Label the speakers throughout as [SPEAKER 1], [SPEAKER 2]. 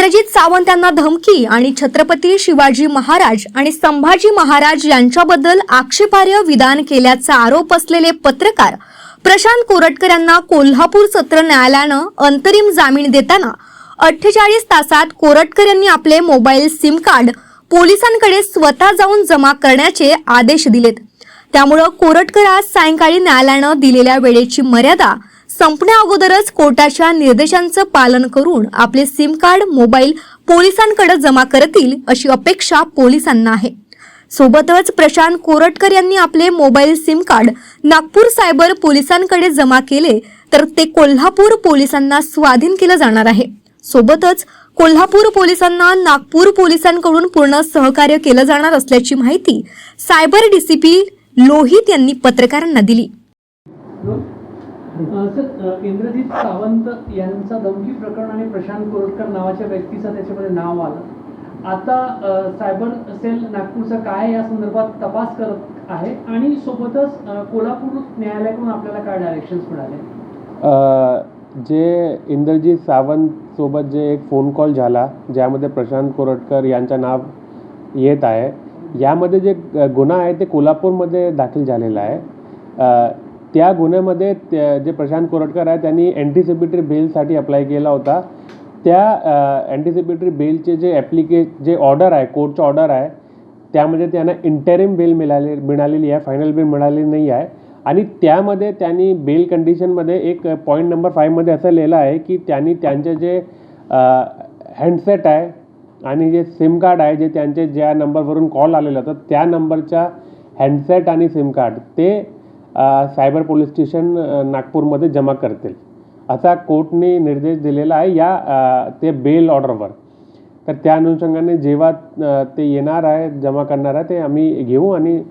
[SPEAKER 1] इंद्रजित सावंत यांना धमकी आणि छत्रपती शिवाजी महाराज आणि संभाजी महाराज यांच्याबद्दल आक्षेपार्ह विधान केल्याचा आरोप असलेले पत्रकार प्रशांत कोरटकर यांना कोल्हापूर सत्र न्यायालयानं अंतरिम जामीन देताना 48 तासात कोरटकर यांनी आपले मोबाईल सिम कार्ड पोलिसांकडे स्वतः जाऊन जमा करण्याचे आदेश दिलेत। त्यामुळे कोरटकर आज सायंकाळी न्यायालयानं दिलेल्या वेळेची मर्यादा संपण्या अगोदरच कोर्टाच्या निर्देशांचं पालन करून आपले सिम कार्ड मोबाईल पोलिसांकडे जमा करतील अशी अपेक्षा पोलिसांना आहे। सोबतच प्रशांत कोरटकर यांनी आपले mobile SIM card Nagpur cyber पोलिसांकडे जमा केले तर ते कोल्हापूर पोलिसांना स्वाधीन केलं जाणार आहे। सोबतच कोल्हापूर पोलिसांना नागपूर पोलिसांकडून पूर्ण सहकार्य केलं जाणार असल्याची माहिती सायबर डीसीपी लोहित यांनी पत्रकारांना दिली।
[SPEAKER 2] सर, इंद्रजित सावंत यांचा धमकी प्रकरण आणि प्रशांत कोरटकर नावाच्या व्यक्तीचं त्याच्यामध्ये नाव आलं। आता सायबर सेल नागपूरचा काय या संदर्भात तपास करत आहे आणि सोबतच कोल्हापूर न्यायालयाकडून आपल्याला काय डायरेक्शन्स मिळाले?
[SPEAKER 3] जे इंद्रजित सावंत सोबत जे एक फोन कॉल झाला ज्यामध्ये प्रशांत कोरटकर यांचं नाव येत आहे, यामध्ये जे गुन्हा आहे ते कोल्हापूरमध्ये दाखल झालेला आहे। त्या गुन्ह्यामध्ये जे प्रशांत कोरटकर आहे त्यांनी अँटिसिपेटरी बेलसाठी अप्लाय केला होता। त्या अँटिसिपेटरी बेलचे जे ऑर्डर आहे, कोर्टचं ऑर्डर आहे, त्यामध्ये त्यांना इंटरिम बेल मिळालेली आहे, फायनल बेल मिळालेली नाही आहे। आणि त्यामध्ये त्यांनी बेल कंडिशनमध्ये एक पॉईंट नंबर 5 मध्ये असं लिहिलं आहे की त्यांनी त्यांचे जे हँडसेट आहे आणि जे सिम कार्ड आहे, जे त्यांचे ज्या नंबरवरून कॉल आलेला होता त्या नंबरच्या हँडसेट आणि सिम कार्ड ते सायबर पोलीस स्टेशन नागपूरमध्ये जमा करतील असा कोर्टने निर्देश दिलेला आहे या ते बेल ऑर्डरवर। तर त्या अनुषंगाने जेव्हा ते येणार आहे, जमा करणार आहे, ते आम्ही घेऊ आणि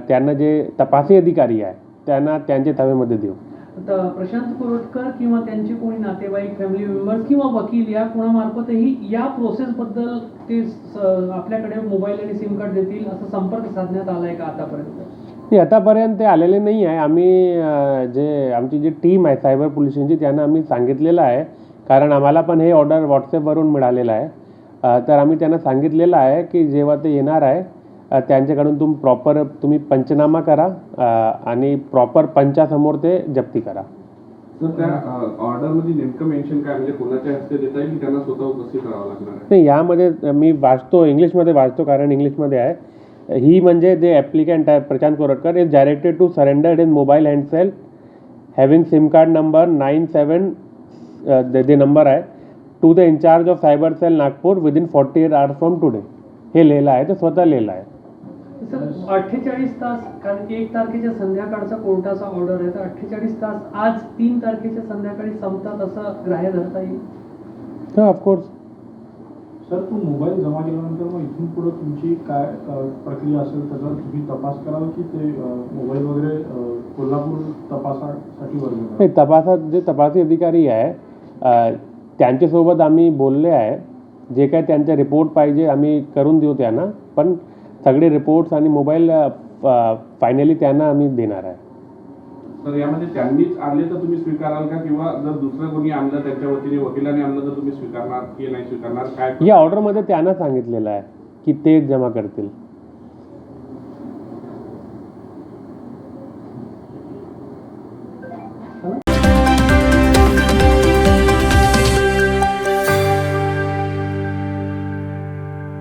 [SPEAKER 3] त्यांना जे तपासी अधिकारी आहे त्यांना त्यांच्या ताब्यामध्ये देऊ।
[SPEAKER 2] आता प्रशांत कोरटकर किंवा त्यांचे कोणी नातेवाईक, फॅमिली मेंबर्स किंवा वकील या कोणामार्फतही या प्रोसेसबद्दल ते आपल्याकडे मोबाईल आणि सिम कार्ड देतील असं संपर्क साधण्यात आलाय का आतापर्यंत?
[SPEAKER 3] आतापर्यंत ते आलेले नाही आहे। आम्ही आमची जी टीम आहे सायबर पोलिसांची त्यांना आम्ही सांगितलेलं आहे, कारण आम्हाला पण हे ऑर्डर व्हॉट्सॲपवरून मिळालेलं आहे। तर आम्ही त्यांना सांगितलेलं आहे की जेव्हा ते येणार आहे त्यांच्याकडून तुम्ही पंचनामा करा आणि प्रॉपर पंचासमोर ते जप्ती करा।
[SPEAKER 4] तर त्या ऑर्डरमध्ये नेमकं मेन्शन काय, म्हणजे कोणाच्या हस्ते देता येईल की त्यांना स्वतः उपस्थित राहावं लागणार आहे?
[SPEAKER 3] नाही, यामध्ये मी वाचतो, इंग्लिशमध्ये वाचतो कारण इंग्लिशमध्ये आहे। ही म्हणजे जे ॲप्लिकंट आहे Prashant Koratkar is directed to surrender his mobile handset having sim card number 97 जे नंबर आहे to the in charge of cyber cell Nagpur within 48 hours from today. हे लिहिलं आहे, ते स्वतः लिहिलं आहे।
[SPEAKER 2] सर, 48 तास, कारण 1 तारखेच्या संध्याकाळचा कोर्टाचा ऑर्डर आहे, तर 48 तास आज 3 तारखेच्या संध्याकाळी संपतात असं ग्राह्य धरता येईल?
[SPEAKER 3] हां, ऑफकोर्स।
[SPEAKER 5] सर, तो मोबाईल जमा केल्यानंतर मग इथून पुढे तुमची काय प्रक्रिया असेल त्याचा तुम्ही तपास कराल की ते मोबाईल वगैरे कोल्हापूर तपासासाठी वर्ग?
[SPEAKER 3] नाही, तपासात जे तपासी अधिकारी आहे त्यांच्यासोबत आम्ही बोलले आहे। जे काय त्यांचा रिपोर्ट पाहिजे आम्ही करून देऊ त्यांना, पण सगळे रिपोर्ट्स आणि मोबाईल फायनली त्यांना आम्ही देणार आहे।
[SPEAKER 4] तर यामध्ये त्यांनीच आणले तर तुम्ही स्वीकाराल का, किंवा जर दुसरं कोणी आणलं त्यांच्या वतीने वकिलांनी आणलं तर तुम्ही स्वीकारणार की नाही स्वीकारणार, काय?
[SPEAKER 3] या ऑर्डरमध्ये त्यांना सांगितलेलं आहे की ते जमा करतील।